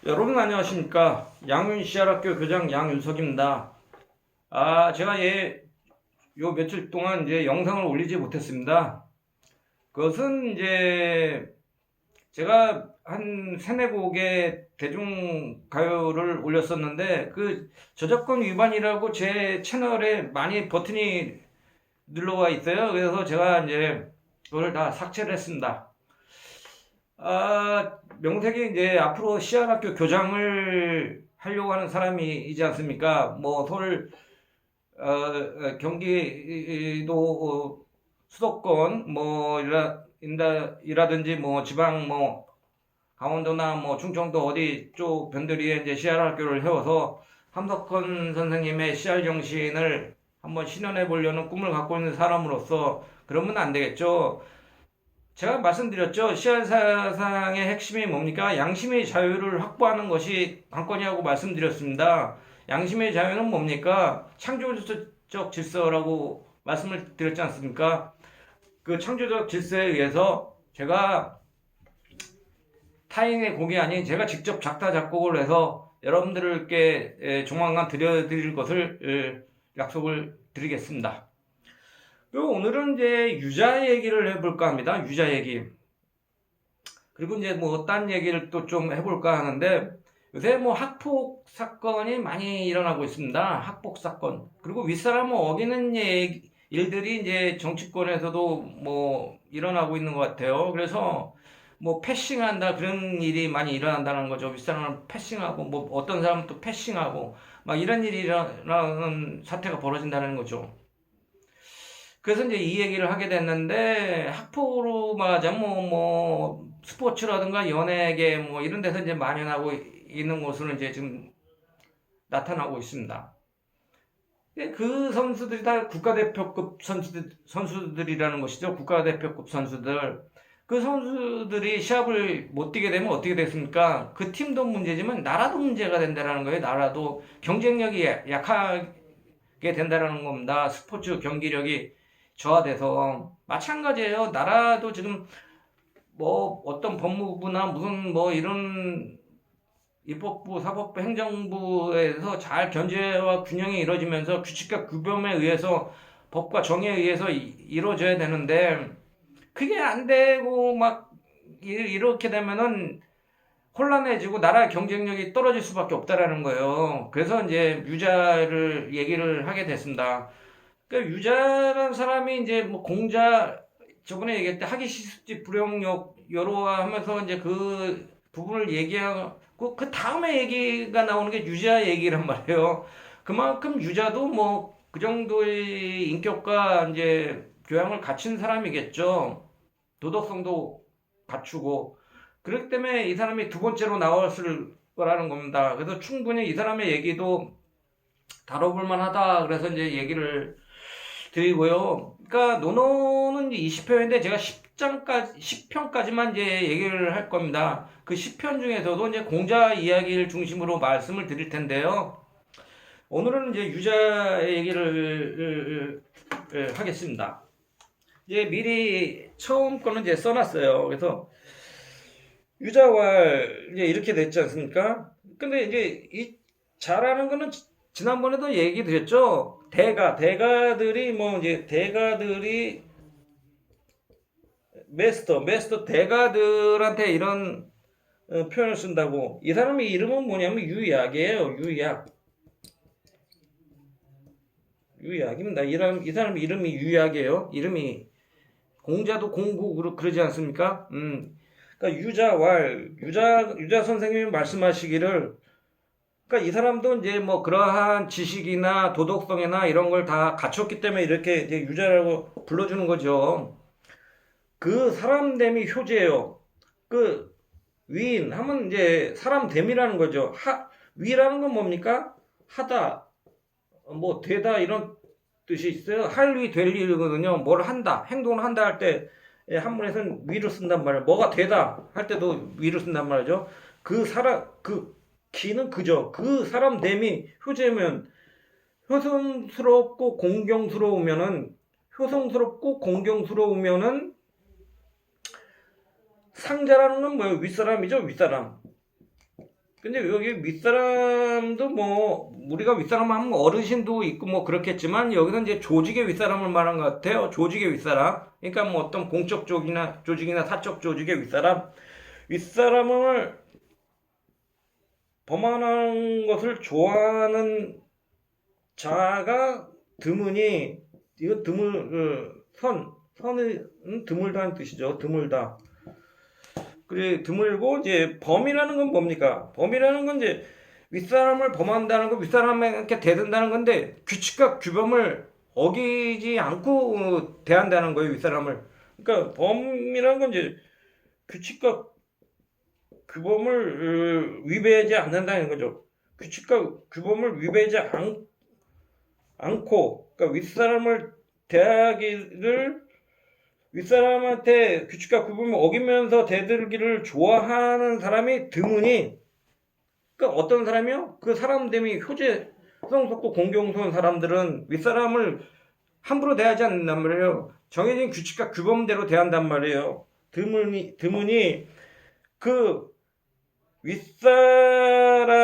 여러분 안녕하십니까? 양윤시알학교 교장 양윤석입니다. 제가 요 며칠 동안 이제 영상을 올리지 못했습니다. 그것은 이제 제가 한 세네 곡의 대중가요를 올렸었는데 그 저작권 위반이라고 제 채널에 많이 버튼이 눌러와 있어요. 그래서 제가 이제 그걸 다 삭제를 했습니다. 명색이 이제 앞으로 시안학교 교장을 하려고 하는 사람이지 않습니까? 뭐 서울 경기도 수도권 이라든지 뭐 지방 뭐 강원도나 뭐 충청도 어디 쪽 변두리에 이제 시안학교를 해워서 함석헌 선생님의 시알 정신을 한번 실현해 보려는 꿈을 갖고 있는 사람으로서 그러면 안 되겠죠. 제가 말씀드렸죠. 시한 사상의 핵심이 뭡니까? 양심의 자유를 확보하는 것이 관건이라고 말씀드렸습니다. 양심의 자유는 뭡니까? 창조적 질서라고 말씀을 드렸지 않습니까? 그 창조적 질서에 의해서 제가 타인의 곡이 아닌 제가 직접 작사 작곡을 해서 여러분들께 조만간 들려드릴 것을 약속을 드리겠습니다. 그리고 오늘은 이제 유자 얘기를 해볼까 합니다. 유자 얘기. 그리고 이제 뭐 딴 얘기를 또 좀 해볼까 하는데 요새 뭐 학폭 사건이 많이 일어나고 있습니다. 학폭 사건. 그리고 윗사람을 어기는 일들이 이제 정치권에서도 뭐 일어나고 있는 것 같아요. 그래서 뭐 패싱한다 그런 일이 많이 일어난다는 거죠. 윗사람을 패싱하고 뭐 어떤 사람은 또 패싱하고 막 이런 일이 일어나는 사태가 벌어진다는 거죠. 그래서 이제 이 얘기를 하게 됐는데 학폭으로 말하자면 뭐 스포츠라든가 연예계 뭐 이런 데서 이제 만연하고 있는 것으로 이제 지금 나타나고 있습니다. 그 선수들이 다 국가대표급 선수들이라는 것이죠. 국가대표급 선수들. 그 선수들이 시합을 못 뛰게 되면 어떻게 됐습니까? 그 팀도 문제지만 나라도 문제가 된다는 거예요. 나라도 경쟁력이 약하게 된다는 겁니다. 스포츠 경기력이 저하돼서 마찬가지예요. 나라도 지금 뭐 어떤 법무부나 무슨 뭐 이런 입법부, 사법부, 행정부에서 잘 견제와 균형이 이루어지면서 규칙과 규범에 의해서 법과 정의에 의해서 이루어져야 되는데 그게 안 되고 막 이렇게 되면은 혼란해지고 나라의 경쟁력이 떨어질 수밖에 없다라는 거예요. 그래서 이제 유자를 얘기를 하게 됐습니다. 그러니까 유자라는 사람이 이제 뭐 공자 저번에 얘기했대 하기 시습지 불용력 여로와 하면서 이제 그 부분을 얘기하고 그 다음에 얘기가 나오는 게 유자 얘기란 말이에요. 그만큼 유자도 뭐 그 정도의 인격과 이제 교양을 갖춘 사람이겠죠. 도덕성도 갖추고 그렇기 때문에 이 사람이 두 번째로 나왔을 거라는 겁니다. 그래서 충분히 이 사람의 얘기도 다뤄볼 만하다. 그래서 이제 얘기를 드리고요. 그러니까 논어는 20편인데 제가 10편까지만 이제 얘기를 할 겁니다. 그 10편 중에서도 이제 공자 이야기를 중심으로 말씀을 드릴 텐데요. 오늘은 이제 유자 얘기를 하겠습니다. 이제 미리 처음 거는 이제 써놨어요. 그래서 유자왈 이제 이렇게 됐지 않습니까? 근데 이제 이 자라는 거는 지난번에도 얘기 드렸죠. 대가들이 뭐 이제 대가들이 메스터 대가들한테 이런 표현을 쓴다고. 이 사람의 이름은 뭐냐면 유약이에요. 유약입니다. 이 사람 이름이 유약이에요. 이름이 공자도 공구 그러지 않습니까? 그러니까 유자 선생님이 말씀하시기를 그러니까 이 사람도 이제 뭐 그러한 지식이나 도덕성이나 이런 걸 다 갖췄기 때문에 이렇게 이제 유자라고 불러주는 거죠. 그 사람됨이 효제예요. 그 위인 하면 이제 사람됨이라는 거죠. 위라는 건 뭡니까? 하다, 뭐 되다 이런 뜻이 있어요. 할 위, 될 일이거든요. 뭘 한다, 행동을 한다 할 때 한문에서는 위를 쓴단 말이에요. 뭐가 되다 할 때도 위를 쓴단 말이죠. 그 기는 그죠. 그 사람됨이 효제면 효성스럽고 공경스러우면은 상자라는 건 뭐예요? 윗사람이죠, 윗사람. 근데 여기 윗사람도 뭐 우리가 윗사람 하면 어르신도 있고 뭐 그렇겠지만 여기서 이제 조직의 윗사람을 말한 것 같아요. 조직의 윗사람. 그러니까 뭐 어떤 공적 조직이나 사적 조직의 윗사람을 범한한 것을 좋아하는 자가 드문이, 이거 선은 드물다는 뜻이죠. 드물다. 그래, 드물고, 이제 범이라는 건 뭡니까? 범이라는 건 이제 윗사람을 범한다는 거, 윗사람에게 대든다는 건데, 규칙과 규범을 어기지 않고 대한다는 거예요, 윗사람을. 그러니까 범이라는 건 이제 규칙과 규범을 위배하지 않는다는 거죠. 규칙과 규범을 위배하지 않고, 그러니까 윗사람한테 규칙과 규범을 어기면서 대들기를 좋아하는 사람이 드무니, 그러니까 어떤 사람이요? 그 사람됨이 효성속고 공경스러운 사람들은 윗사람을 함부로 대하지 않는단 말이에요. 정해진 규칙과 규범대로 대한단 말이에요. 드무니 그 윗사람을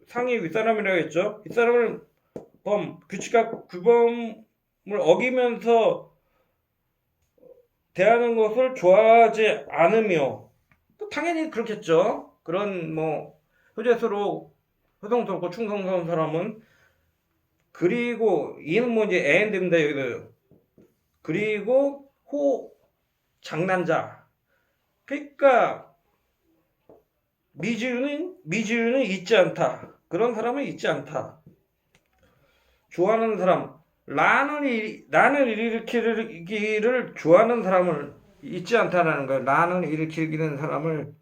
상위 윗사람이라고 했죠. 윗사람을 규칙과 규범을 어기면서 대하는 것을 좋아하지 않으며, 당연히 그렇겠죠. 그런 뭐 효성스럽고 충성스러운 사람은. 그리고 이는 뭐 이제 AND입니다. 여기도. 그리고 장난자. 그러니까 미지유는 있지 않다. 그런 사람은 있지 않다. 좋아하는 사람, 난을 일으키기를 좋아하는 사람을 있지 않다라는 거예요. 난을 일으키는 사람을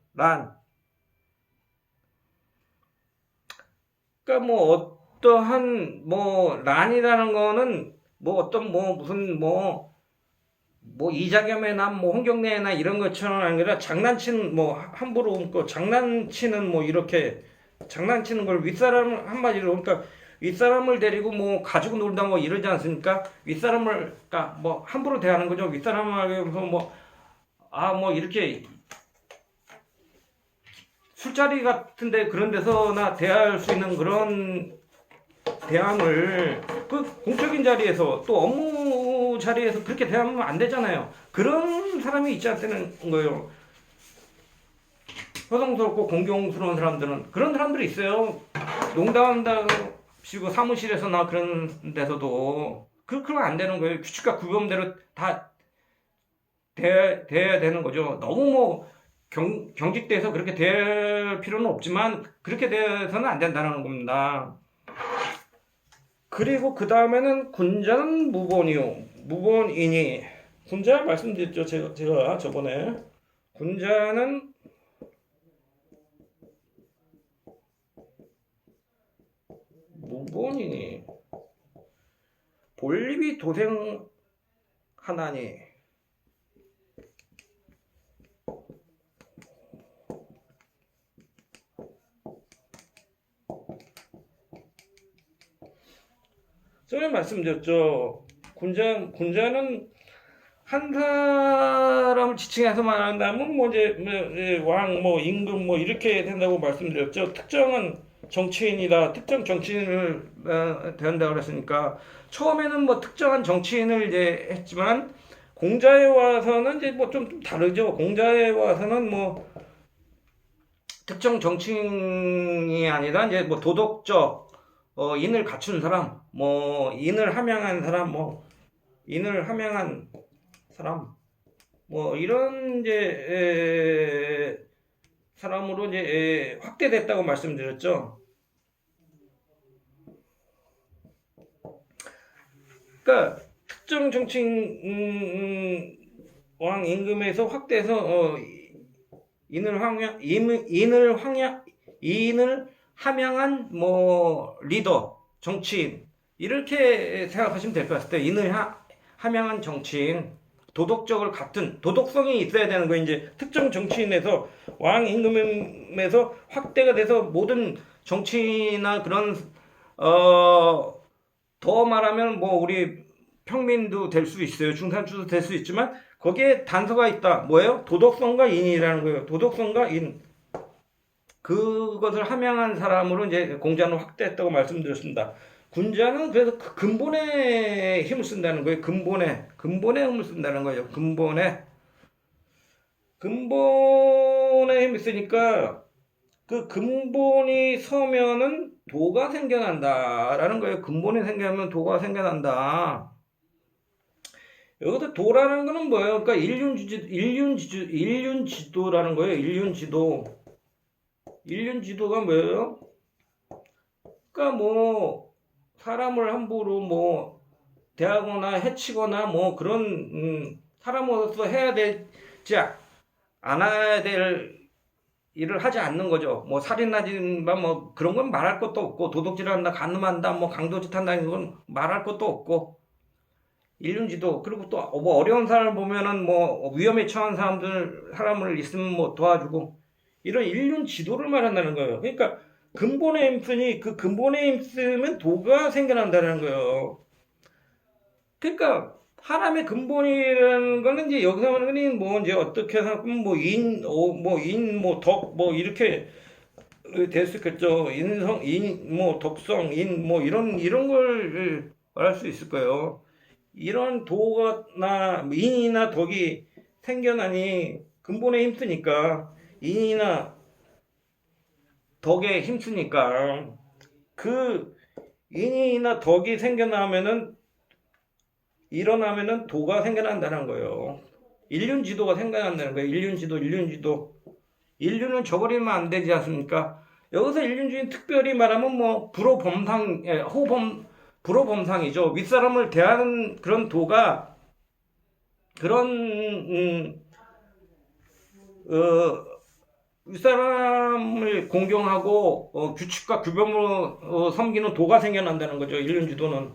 그러니까 뭐 어떠한 뭐 난이라는 거는 뭐 어떤 뭐 무슨 뭐 이자겸이나 뭐 홍경래나 이런 것처럼 아니라 장난치는 뭐 함부로 장난치는 뭐 이렇게 장난치는 걸 윗사람을 한마디로, 그러니까 윗사람을 데리고 뭐 가지고 놀다 뭐 이러지 않습니까? 윗사람을 그러니까 뭐 함부로 대하는 거죠. 윗사람하고 뭐 이렇게 술자리 같은데 그런 데서나 대할 수 있는 그런 대항을 그 공적인 자리에서 또 업무 자리에서 그렇게 대하면 안 되잖아요. 그런 사람이 있지 않다는 거예요. 허성스럽고 공경스러운 사람들은 그런 사람들이 있어요. 농담한다시고 사무실에서나 그런 데서도 그러면 안 되는 거예요. 규칙과 규범대로 다 대해야 되는 거죠. 너무 뭐 경직돼서 그렇게 될 필요는 없지만 그렇게 돼서는 안 된다는 겁니다. 그리고 그 다음에는 군자는 무본이니. 군자 말씀드렸죠. 제가 저번에. 군자는 무본이니. 볼립이 도생하나니. 전에 말씀드렸죠. 군자는 한 사람을 지칭해서 말한다면 뭐 이제 왕, 뭐 임금 뭐 이렇게 된다고 말씀드렸죠. 특정한 정치인이다. 특정 정치인을 대한다고 그랬으니까 처음에는 뭐 특정한 정치인을 이제 했지만 공자에 와서는 이제 뭐 좀 다르죠. 공자에 와서는 뭐 특정 정치인이 아니라 이제 뭐 도덕적 인을 갖춘 사람, 뭐 인을 함양한 사람, 뭐 이런 이제 사람으로 이제 확대됐다고 말씀드렸죠. 그러니까 특정 정치인 왕 임금에서 확대해서 인을 함양한 뭐 리더, 정치인 이렇게 생각하시면 될 것 같을 때, 인을 함양한 정치인, 도덕적을 같은 도덕성이 있어야 되는 거예요. 이제 특정 정치인에서 왕 임금에서 확대가 돼서 모든 정치나 그런 더 말하면 뭐 우리 평민도 될 수 있어요. 중산층도 될 수 있지만 거기에 단서가 있다. 뭐예요? 도덕성과 인이라는 거예요. 도덕성과 인. 그것을 함양한 사람으로 이제 공자는 확대했다고 말씀드렸습니다. 군자는 그래서 그 근본에 힘을 쓴다는 거예요. 근본에 힘을 쓴다는 거예요. 근본에 힘을 쓰니까 그 근본이 서면은 도가 생겨난다라는 거예요. 근본이 생겨나면 도가 생겨난다. 여기서 도라는 거는 뭐예요? 그러니까 일륜지도라는 거예요. 일륜지도가 뭐예요? 그러니까 뭐 사람을 함부로 뭐 대하거나 해치거나 뭐 그런 사람으로서 해야 되지 않아야 될 일을 하지 않는 거죠. 뭐 살인하지만 뭐 그런 건 말할 것도 없고 도둑질한다, 간음한다, 뭐 강도짓 한다는 건 말할 것도 없고 일륜지도. 그리고 또 뭐 어려운 사람을 보면은 뭐 위험에 처한 사람을 있으면 뭐 도와주고 이런 일륜지도를 말한다는 거예요. 그러니까 근본에 힘쓰니 그 근본에 힘쓰면 도가 생겨난다는 거예요. 그러니까 사람의 근본이라는 거는 이제 여기서 말하는 뭐 이제 어떻게 생각하면 뭐 덕, 뭐 이렇게 될 수 있겠죠. 뭐 덕성, 뭐 이런 걸 말할 수 있을 거예요. 이런 도나 인이나 덕이 생겨나니 근본에 힘쓰니까 인이나 덕에 힘쓰니까 그 인이나 덕이 일어나면은 도가 생겨난다는 거예요. 일륜지도가 생겨난다는 거예요. 일륜지도. 인륜은 저버리면 안 되지 않습니까? 여기서 인륜주의 특별히 말하면 뭐 불호범상이죠. 윗사람을 대하는 그런 도가 그런 윗사람을 공경하고 규칙과 규범으로 섬기는 도가 생겨난다는 거죠. 인륜지도는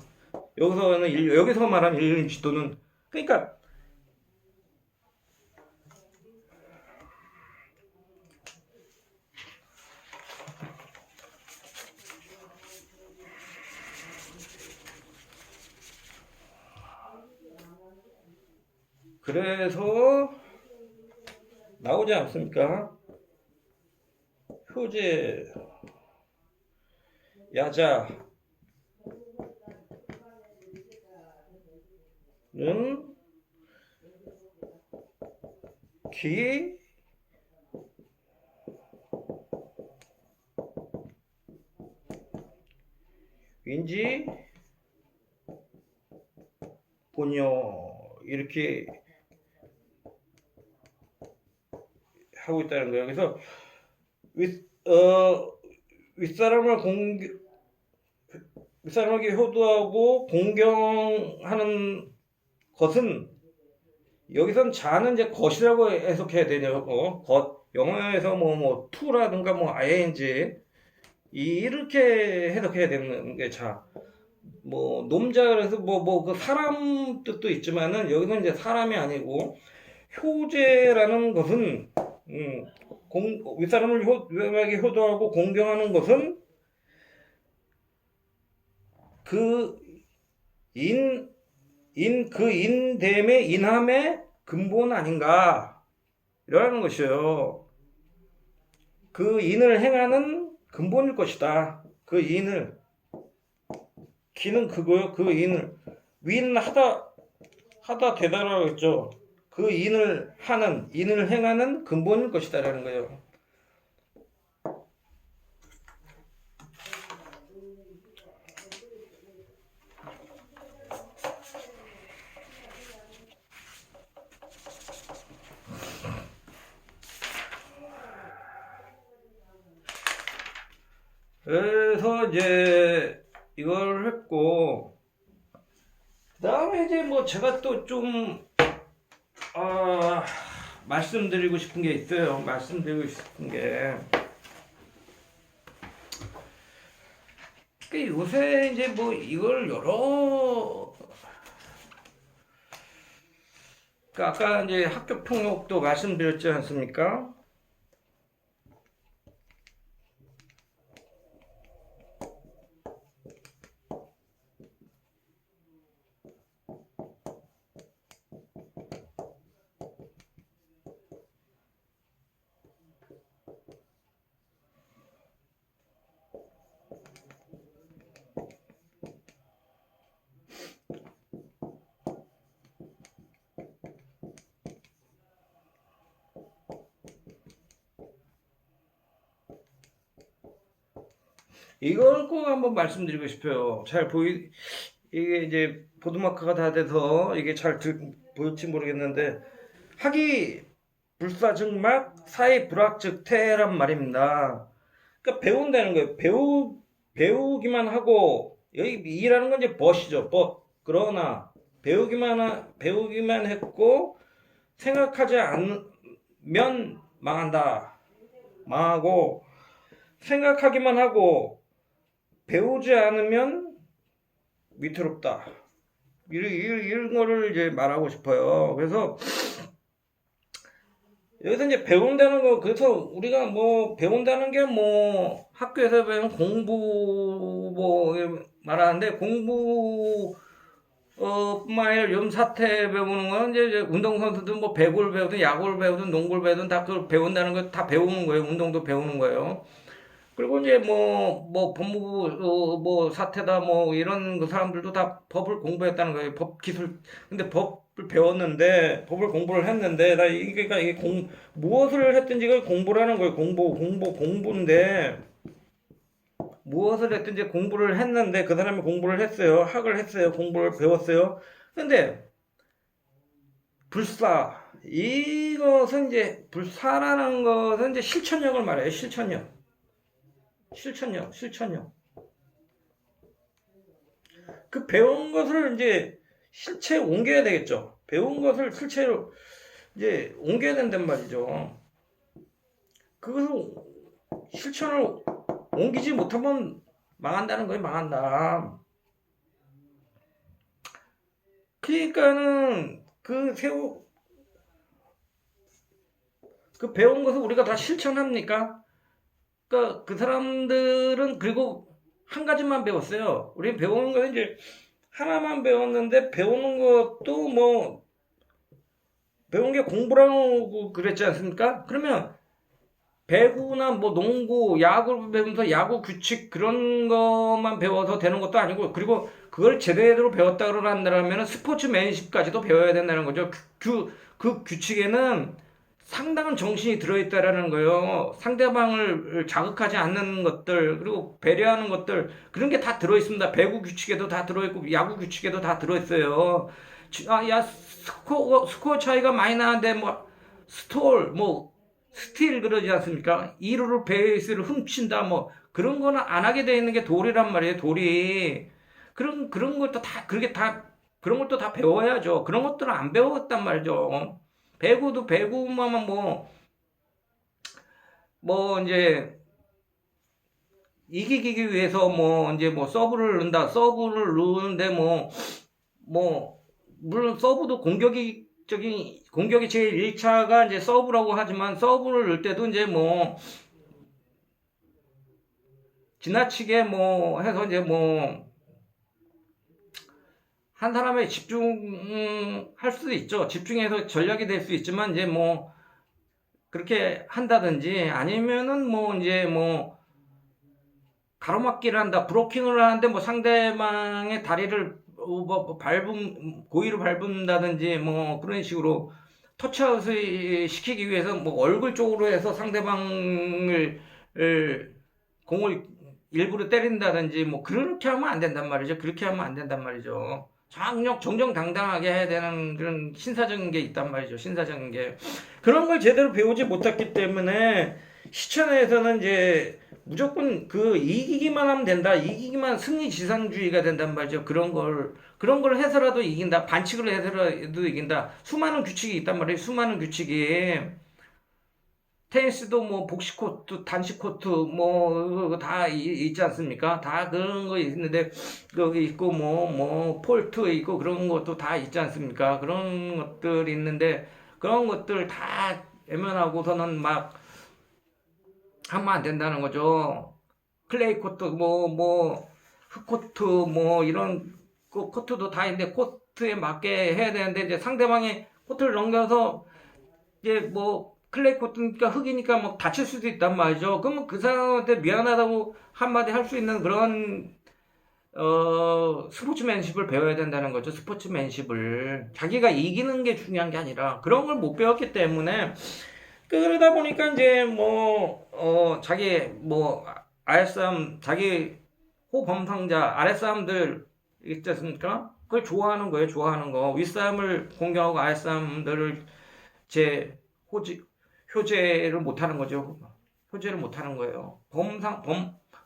여기서 말하는 인륜지도는 그러니까 그래서 나오지 않습니까? 효제, 야자는 기, 윈지, 본요 이렇게 하고 있다는 거예요. 그래서 윗사람에게 효도하고 공경하는 것은 여기선 자는 이제 것이라고 해석해야 되죠. 영어에서 to라든가 ing 이렇게 해석해야 되는 게 자. 뭐 놈자 그래서 그 사람 뜻도 있지만은 여기는 이제 사람이 아니고 효제라는 것은 윗사람을 위험하게 효도하고 공경하는 것은 그 인됨의 인함의 근본 아닌가 이러는 것이에요. 그 인을 행하는 근본일 것이다. 그 인을 기는 그거요. 그 인을 하다 되다라고 했죠. 그 인을 행하는 근본일 것이다라는 거예요. 그래서 이제 이걸 했고 그 다음에 이제 뭐 제가 또 좀 말씀드리고 싶은 게 있어요. 요새 이제 뭐 이걸 아까 이제 학교 폭력도 말씀드렸지 않습니까? 이걸 꼭 한번 말씀드리고 싶어요. 이게 이제 보드마크가 다 돼서 이게 보일지 모르겠는데, 학이 불사즉막 사회 불확즉태란 말입니다. 그러니까 배운다는 거예요. 배우기만 하고, 여기 이라는 건 이제 벗이죠. 벗. 그러나 배우기만 했고 생각하지 않으면 망한다. 망하고, 생각하기만 하고 배우지 않으면 위태롭다. 이런 거를 이제 말하고 싶어요. 그래서 여기서 이제 배운다는 거, 그래서 우리가 뭐 배운다는 게 뭐 학교에서 배우는 공부 뭐 말하는데, 공부 뿐만 아니라 요즘 사태 배우는 건 이제 운동선수들 뭐 배구를 배우든 야구를 배우든 농구를 배우든 다 그걸 배운다는 거 다 배우는 거예요. 운동도 배우는 거예요. 그리고 이제 뭐 법무부 뭐 사태다 뭐 이런 그 사람들도 다 법을 공부했다는 거예요. 법 기술. 근데 법을 배웠는데, 법을 공부를 했는데, 나 그러니까 이게 무엇을 했든지 그걸 공부라는 거예요. 공부인데, 무엇을 했든지 공부를 했는데, 그 사람이 공부를 했어요. 학을 했어요. 공부를 배웠어요. 근데 불사라는 것은 이제 실천력을 말해요. 실천력. 그 배운 것을 이제 실체에 옮겨야 되겠죠. 배운 것을 실체로 이제 옮겨야 된단 말이죠. 그것을 실천을 옮기지 못하면 망한다는 거예요. 망한다. 그러니까는 그 배운 것을 우리가 다 실천합니까? 그러니까 그 사람들은 그리고 한 가지만 배웠어요. 우리 배우는 건 이제 하나만 배웠는데, 배우는 것도 뭐 배운 게 공부라고 그랬지 않습니까? 그러면 배구나 뭐 농구, 야구를 배우면서 야구 규칙 그런 것만 배워서 되는 것도 아니고, 그리고 그걸 제대로 배웠다 그러면 스포츠맨십까지도 배워야 된다는 거죠. 그 규칙에는 상당한 정신이 들어있다라는 거예요. 상대방을 자극하지 않는 것들, 그리고 배려하는 것들, 그런 게 다 들어있습니다. 배구 규칙에도 다 들어있고, 야구 규칙에도 다 들어있어요. 스코어 차이가 많이 나는데, 스틸 그러지 않습니까? 2루를 베이스를 훔친다, 뭐, 그런 거는 안 하게 돼 있는 게 도리란 말이에요, 도리. 그런 것도 다, 그런 것도 다 배워야죠. 그런 것들은 안 배웠단 말이죠. 배구만 이제, 이기기 위해서 이제 서브를 넣는다. 서브를 넣는데 물론 서브도 공격이 제일 1차가 이제 서브라고 하지만, 서브를 넣을 때도 이제 지나치게 해서 이제 한 사람에 집중할 수도 있죠. 집중해서 전략이 될 수 있지만, 이제 그렇게 한다든지, 아니면은 이제 가로막기를 한다, 브로킹을 하는데 상대방의 다리를 고의로 밟은다든지 그런 식으로 터치아웃을 시키기 위해서 얼굴 쪽으로 해서 상대방을 공을 일부러 때린다든지 그렇게 하면 안 된단 말이죠. 그렇게 하면 안 된단 말이죠. 정정당당하게 해야 되는 그런 신사적인 게 있단 말이죠. 신사적인 게. 그런 걸 제대로 배우지 못했기 때문에 시청에서는 이제 무조건 이기기만 하면 된다. 이기기만 승리지상주의가 된단 말이죠. 그런 걸 해서라도 이긴다. 반칙을 해서라도 이긴다. 수많은 규칙이 있단 말이에요. 수많은 규칙이. 테니스도 복식코트, 단식코트, 다 있지 않습니까? 다 그런 거 있는데, 거기 있고, 폴트 있고, 그런 것도 다 있지 않습니까? 그런 것들이 있는데, 그런 것들 다 외면하고서는 하면 안 된다는 거죠. 클레이 코트, 흙코트, 이런 코트도 다 있는데, 코트에 맞게 해야 되는데, 이제 상대방이 코트를 넘겨서, 이제 클레이 코트니까 흙이니까 다칠 수도 있단 말이죠. 그러면 그 사람한테 미안하다고 한마디 할 수 있는 그런 스포츠맨십을 배워야 된다는 거죠. 스포츠맨십을. 자기가 이기는 게 중요한 게 아니라 그런 걸 못 배웠기 때문에, 그러다 보니까 이제 자기 아랫사람, 자기 호범상자 아랫사람들 있지 않습니까? 그걸 좋아하는 거예요. 좋아하는 거. 윗사람을 공경하고 아랫사람들을 제 효제를 못하는 거죠. 효제를 못하는 거예요.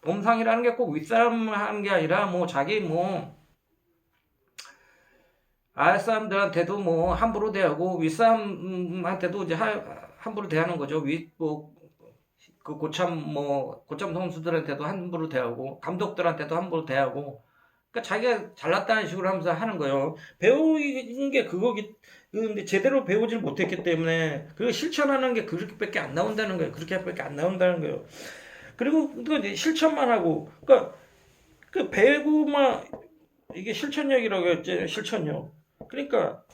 범상이라는 게 꼭 윗사람 하는 게 아니라 뭐 자기 뭐 아랫사람들한테도 뭐 함부로 대하고 윗사람한테도 이제 함부로 대하는 거죠. 그 고참 선수들한테도 함부로 대하고 감독들한테도 함부로 대하고, 그러니까 자기가 잘났다는 식으로 하면서 하는 거예요. 배우는 게 근데 제대로 배우질 못했기 때문에 그리고 실천하는 게 그렇게밖에 안 나온다는 거예요. 그렇게밖에 안 나온다는 거예요. 그리고 또 이제 실천만 하고, 그러니까 그 배구만 이게 실천력이라고 했죠. 실천력. 그러니까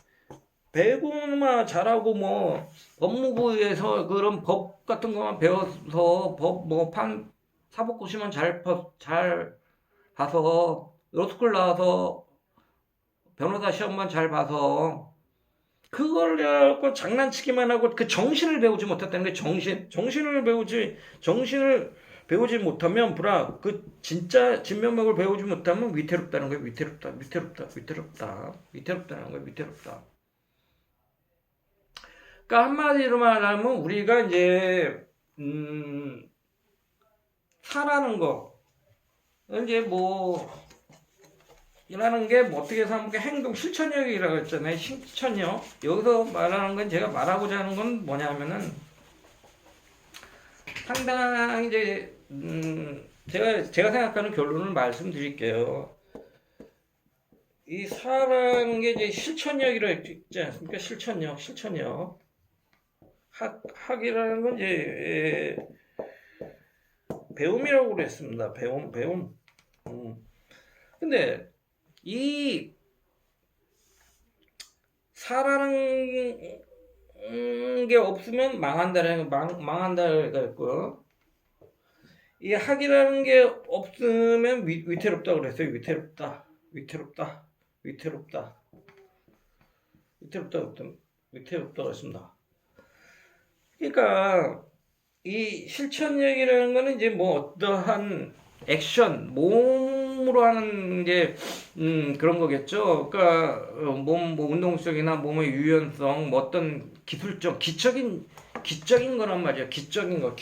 배구만 잘하고 뭐 법무부에서 그런 법 같은 것만 배워서 사법고시만 잘 봐서 로스쿨 나와서 변호사 시험만 잘 봐서 그걸 갖고 장난치기만 하고 그 정신을 배우지 못했다는 게 정신을 배우지 못하면 그 진짜 진면목을 배우지 못하면 위태롭다는 거예요. 위태롭다는 거예요. 위태롭다. 그러니까 한마디로 말하면 우리가 이제 사라는 거 이제 뭐 이라는 게 뭐 어떻게 해서 하면 행동 실천력이라고 했잖아요. 실천력. 여기서 말하는 건 제가 말하고자 하는 건 뭐냐면은 상당히 이제 제가 생각하는 결론을 말씀드릴게요. 이 사라는 게 이제 실천력이라고 했지 않습니까? 실천력. 학이라는 건 이제 배움이라고 그랬습니다. 배움. 근데 이 사라는 게 없으면 망한다가 있고요. 이 학이라는 게 없으면 위태롭다고 그랬어요. 위태롭다고 했습니다. 그러니까 이 실천력이라는 거는 이제 뭐 어떠한 액션, 몸으로 하는 게 그런 거겠죠. 그러니까 뭐 운동성이나 몸의 유연성, 뭐 어떤 기술적, 기적인 거란 말이야. 기적인 거.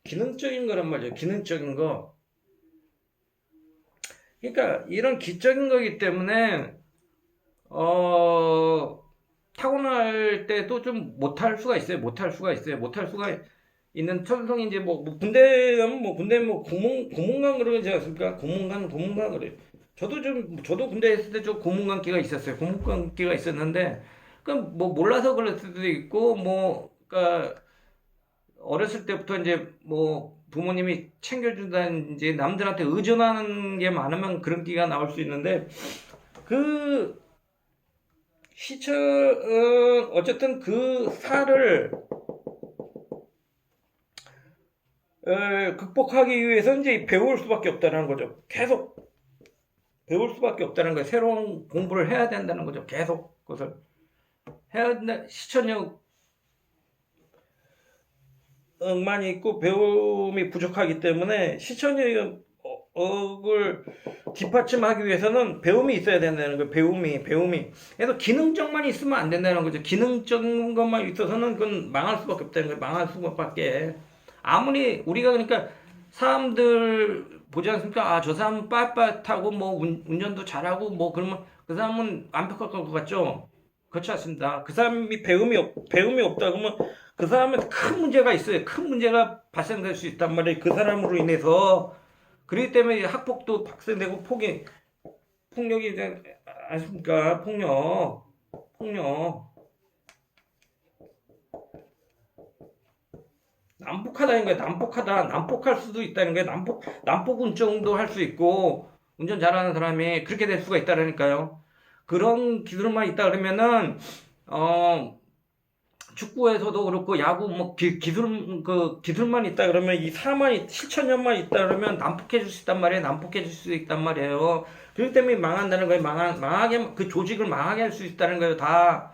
기능적인 거란 말이야. 기능적인 거. 그러니까 이런 기적인 거기 때문에 타고날 때도 좀 못할 수가 있어요. 못할 수가 있는 천성이 이제 군대 가면 고문관 그러지 않습니까? 고문관 그래. 저도 군대 있을 때 좀 고문관기가 있었어요. 고문관기가 있었는데, 뭐 몰라서 그럴 수도 있고, 그러니까 어렸을 때부터 이제 부모님이 챙겨준다든지 남들한테 의존하는 게 많으면 그런 기가 나올 수 있는데, 어쨌든 그 살을 극복하기 위해서 이제 배울 수밖에 없다는 거죠. 계속 배울 수밖에 없다는 거예요. 새로운 공부를 해야 된다는 거죠. 계속 그것을 해야 된다. 실천력만 있고 배움이 부족하기 때문에 실천력을 뒷받침하기 위해서는 배움이 있어야 된다는 거예요. 배움이. 그래서 기능적만 있으면 안 된다는 거죠. 기능적인 것만 있어서는 그건 망할 수밖에 없다는 거예요. 망할 수밖에. 아무리 우리가 그러니까 사람들 보지 않습니까? 저 사람은 빳빳하고 운전도 잘하고 그러면 그 사람은 완벽할 것 같죠? 그렇지 않습니다. 그 사람이 배움이 없다 그러면 그 사람은 큰 문제가 있어요. 큰 문제가 발생될 수 있단 말이에요. 그 사람으로 인해서. 그렇기 때문에 학폭도 발생되고 폭력이 아십니까? 폭력. 난폭하다는 거예요. 난폭할 수도 있다는 거예요. 난폭 운전도 할 수 있고, 운전 잘하는 사람이 그렇게 될 수가 있다라니까요. 그런 기술만 있다 그러면은, 축구에서도 그렇고, 야구, 기술만 있다 그러면, 이 실천력만 있다 그러면 난폭해질 수 있단 말이에요. 그렇기 때문에 망한다는 거예요. 그 조직을 망하게 할 수 있다는 거예요. 다.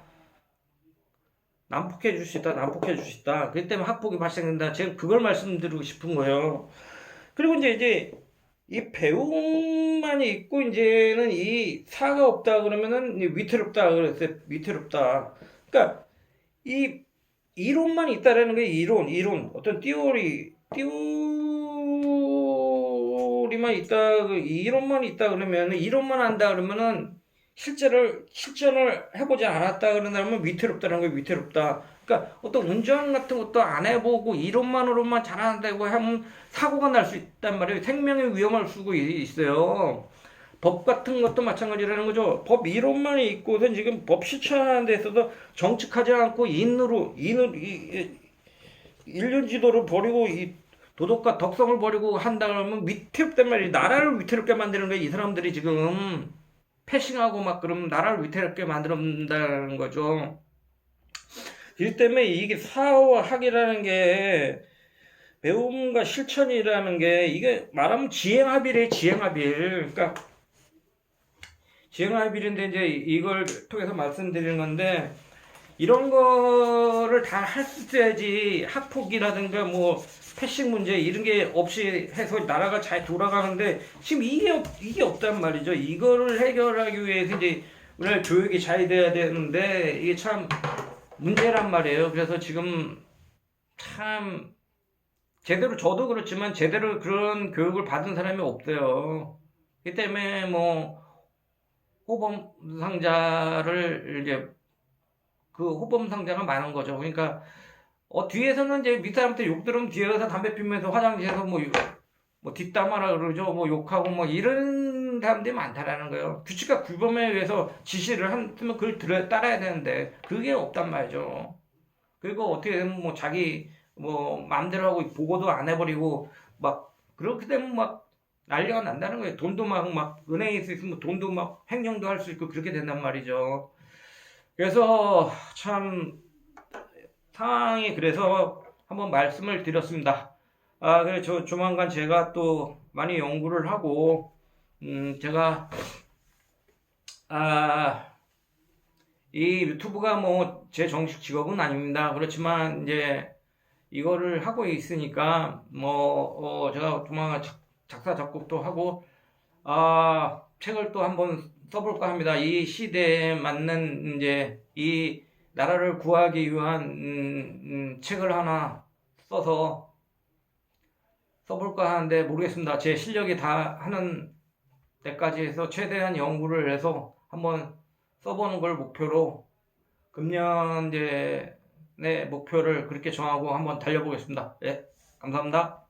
난폭해 줄 수 있다, 난폭해 줄 수 있다. 그렇기 때문에 학폭이 발생된다. 제가 그걸 말씀드리고 싶은 거예요. 그리고 이제 이 배움만이 있고 이제는 이 사가 없다 그러면은 위태롭다 그랬어요. 위태롭다. 그러니까 이 이론만 있다라는 게 이론 어떤 띠오리만 있다 이론만 있다 그러면은 이론만 한다 그러면은 실전을 해보지 않았다 그러면 위태롭다는 게 위태롭다. 그러니까 어떤 운전 같은 것도 안 해보고 이론만으로만 잘한다고 하면 사고가 날 수 있단 말이에요. 생명의 위험을 수고 있어요. 법 같은 것도 마찬가지라는 거죠. 법 이론만 있고서 지금 법 실천하는 데 있어서 정직하지 않고 인륜 지도를 버리고 이 도덕과 덕성을 버리고 한다 그러면 위태롭단 말이에요. 나라를 위태롭게 만드는 거예요. 이 사람들이 지금 패싱하고 막 그러면 나라를 위태롭게 만든다는 거죠. 이 때문에 이게 사와 학이라는 게 배움과 실천이라는 게 이게 말하면 지행합일이에요. 지행합일. 그러니까 지행합일인데 이제 이걸 통해서 말씀드리는 건데 이런 거를 다 할 수 있어야지 학폭이라든가 뭐 패싱 문제 이런 게 없이 해서 나라가 잘 돌아가는데 지금 이게 없단 말이죠. 이거를 해결하기 위해서 이제 우리나라 교육이 잘 돼야 되는데 이게 참 문제란 말이에요. 그래서 지금 참 제대로 저도 그렇지만 제대로 그런 교육을 받은 사람이 없어요. 그 때문에 뭐 호범 상자를 이제 그 호범 상자가 많은 거죠. 그러니까 뒤에서는 이제 밑사람한테 욕 들으면 뒤에서 담배 피면서 화장실에서 뭐 뒷담화라 그러죠. 뭐 욕하고 뭐 이런 사람들이 많다라는 거예요. 규칙과 규범에 의해서 지시를 하면 그걸 따라야 되는데 그게 없단 말이죠. 그리고 어떻게 되면 뭐 자기 뭐 마음대로 하고 보고도 안 해버리고 막 그렇게 되면 막 난리가 난다는 거예요. 돈도 막 은행에 있으면 돈도 막 횡령도 할 수 있고 그렇게 된단 말이죠. 그래서 참 상황이 그래서 한번 말씀을 드렸습니다. 그래 조만간 제가 또 많이 연구를 하고 제가 이 유튜브가 뭐 제 정식 직업은 아닙니다. 그렇지만 이제 이거를 하고 있으니까 뭐 제가 조만간 작사 작곡도 하고 책을 또 한번 써볼까 합니다. 이 시대에 맞는 이제 이 나라를 구하기 위한 책을 하나 써볼까 하는데 모르겠습니다. 제 실력이 다 하는 때까지 해서 최대한 연구를 해서 한번 써보는 걸 목표로 금년 이제 내 목표를 그렇게 정하고 한번 달려보겠습니다. 예, 감사합니다.